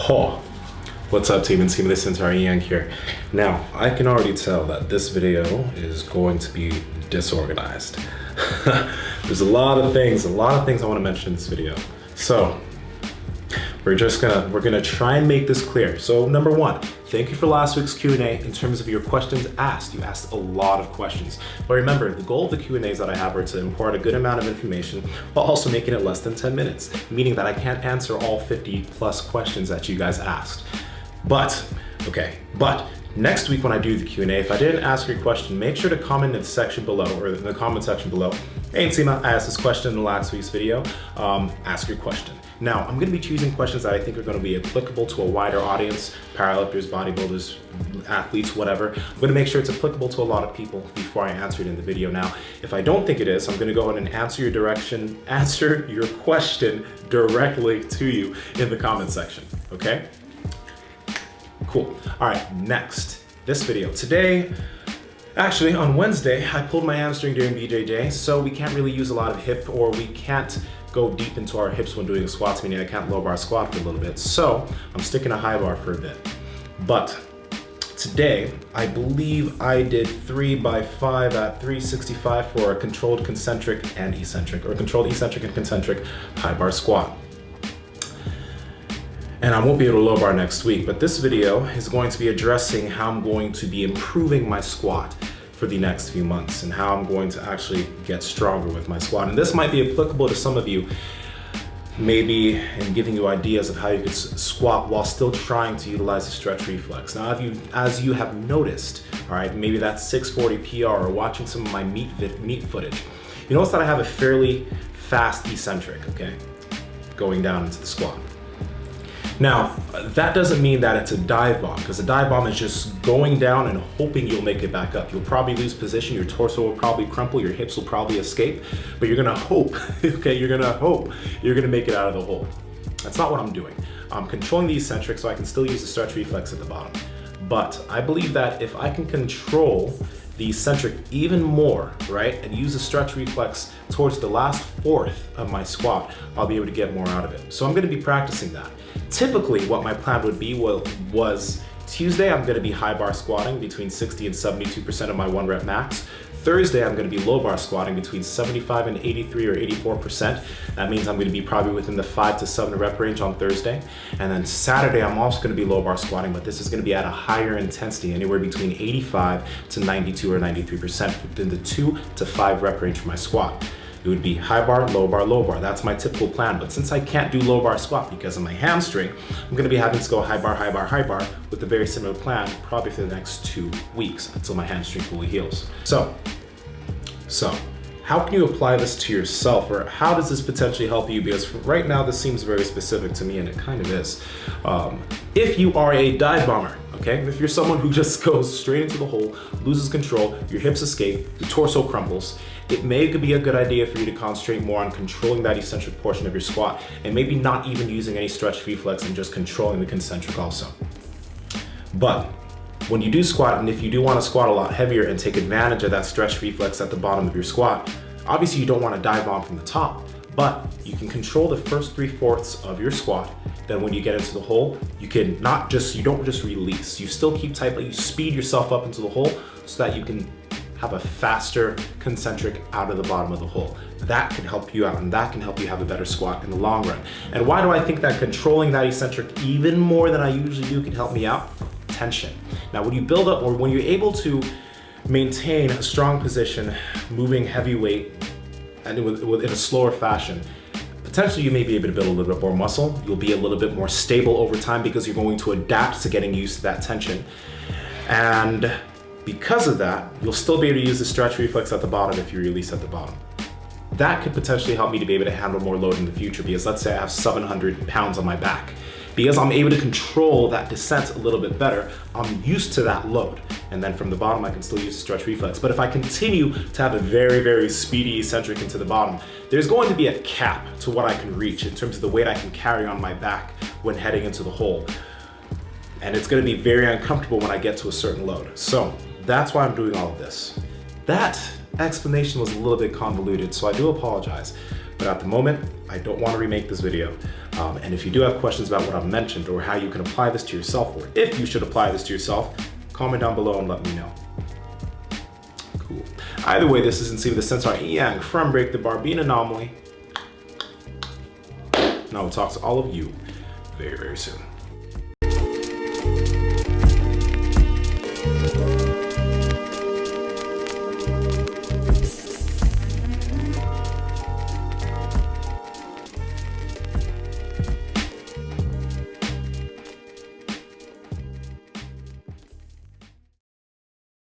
Ho! What's up, team Nsima? This is Inyang here. Now, I can already tell that this video is going to be disorganized. There's a lot of things I want to mention in this video. So, we're gonna try and make this clear. So, number one, thank you for last week's Q&A in terms of your questions asked. You asked a lot of questions. But remember, the goal of the Q&As that I have are to impart a good amount of information while also making it less than 10 minutes, meaning that I can't answer all 50 plus questions that you guys asked. But next week when I do the Q&A, if I didn't ask your question, make sure to comment in the section below, or in the comment section below. Hey Nsima, I asked this question in the last week's video. Ask your question. Now, I'm gonna be choosing questions that I think are gonna be applicable to a wider audience, powerlifters, bodybuilders, athletes, whatever. I'm gonna make sure it's applicable to a lot of people before I answer it in the video. Now, if I don't think it is, I'm gonna go ahead and answer your question directly to you in the comment section, okay? Cool. All right, next, this video. Today, actually on Wednesday, I pulled my hamstring during BJJ, so we can't really use a lot of hip, or we can't go deep into our hips when doing squats, meaning I can't low bar squat for a little bit. So I'm sticking a high bar for a bit. But today, I believe I did 3x5 at 365 for a controlled concentric and eccentric, or controlled eccentric and concentric high bar squat. And I won't be able to low bar next week, but this video is going to be addressing how I'm going to be improving my squat for the next few months and how I'm going to actually get stronger with my squat. And this might be applicable to some of you, maybe in giving you ideas of how you could squat while still trying to utilize the stretch reflex. Now, as you have noticed, all right, maybe that's 640 PR or watching some of my meat footage, you notice that I have a fairly fast eccentric, okay, going down into the squat. Now, that doesn't mean that it's a dive bomb, because a dive bomb is just going down and hoping you'll make it back up. You'll probably lose position, your torso will probably crumple, your hips will probably escape, but you're gonna hope, okay, you're gonna make it out of the hole. That's not what I'm doing. I'm controlling the eccentric so I can still use the stretch reflex at the bottom. But I believe that if I can control the eccentric even more, right, and use the stretch reflex towards the last fourth of my squat, I'll be able to get more out of it. So I'm gonna be practicing that. Typically, what my plan would be was Tuesday, I'm gonna be high bar squatting between 60 and 72% of my 1 rep max. Thursday, I'm gonna be low bar squatting between 75 and 83 or 84%. That means I'm gonna be probably within the 5 to 7 rep range on Thursday. And then Saturday, I'm also gonna be low bar squatting, but this is gonna be at a higher intensity, anywhere between 85 to 92 or 93% within the 2 to 5 rep range for my squat. It would be high bar, low bar, low bar. That's my typical plan. But since I can't do low bar squat because of my hamstring, I'm gonna be having to go high bar, high bar, high bar with a very similar plan, probably for the next 2 weeks until my hamstring fully heals. So how can you apply this to yourself, or how does this potentially help you? Because right now, this seems very specific to me, and it kind of is. If you are a dive bomber, okay? If you're someone who just goes straight into the hole, loses control, your hips escape, your torso crumbles, it may be a good idea for you to concentrate more on controlling that eccentric portion of your squat, and maybe not even using any stretch reflex and just controlling the concentric also. But when you do squat, and if you do want to squat a lot heavier and take advantage of that stretch reflex at the bottom of your squat, obviously you don't want to dive bomb from the top, but you can control the first 3/4 of your squat. Then when you get into the hole, you don't just release. You still keep tight, but you speed yourself up into the hole so that you can have a faster concentric out of the bottom of the hole. That can help you out, and that can help you have a better squat in the long run. And why do I think that controlling that eccentric even more than I usually do can help me out? Tension. Now, when you build up, or when you're able to maintain a strong position, moving heavy weight, and in a slower fashion, potentially you may be able to build a little bit more muscle. You'll be a little bit more stable over time because you're going to adapt to getting used to that tension. And because of that, you'll still be able to use the stretch reflex at the bottom if you release at the bottom. That could potentially help me to be able to handle more load in the future, because let's say I have 700 pounds on my back. Because I'm able to control that descent a little bit better, I'm used to that load. And then from the bottom, I can still use the stretch reflex. But if I continue to have a very, very speedy eccentric into the bottom, there's going to be a cap to what I can reach in terms of the weight I can carry on my back when heading into the hole. And it's gonna be very uncomfortable when I get to a certain load. So that's why I'm doing all of this. That explanation was a little bit convoluted, so I do apologize. But at the moment, I don't want to remake this video. And if you do have questions about what I've mentioned or how you can apply this to yourself, or if you should apply this to yourself, comment down below and let me know. Cool. Either way, this is Nsima the Sensor Inyang from Break the Bar, being Anomaly. And I will talk to all of you very, very soon.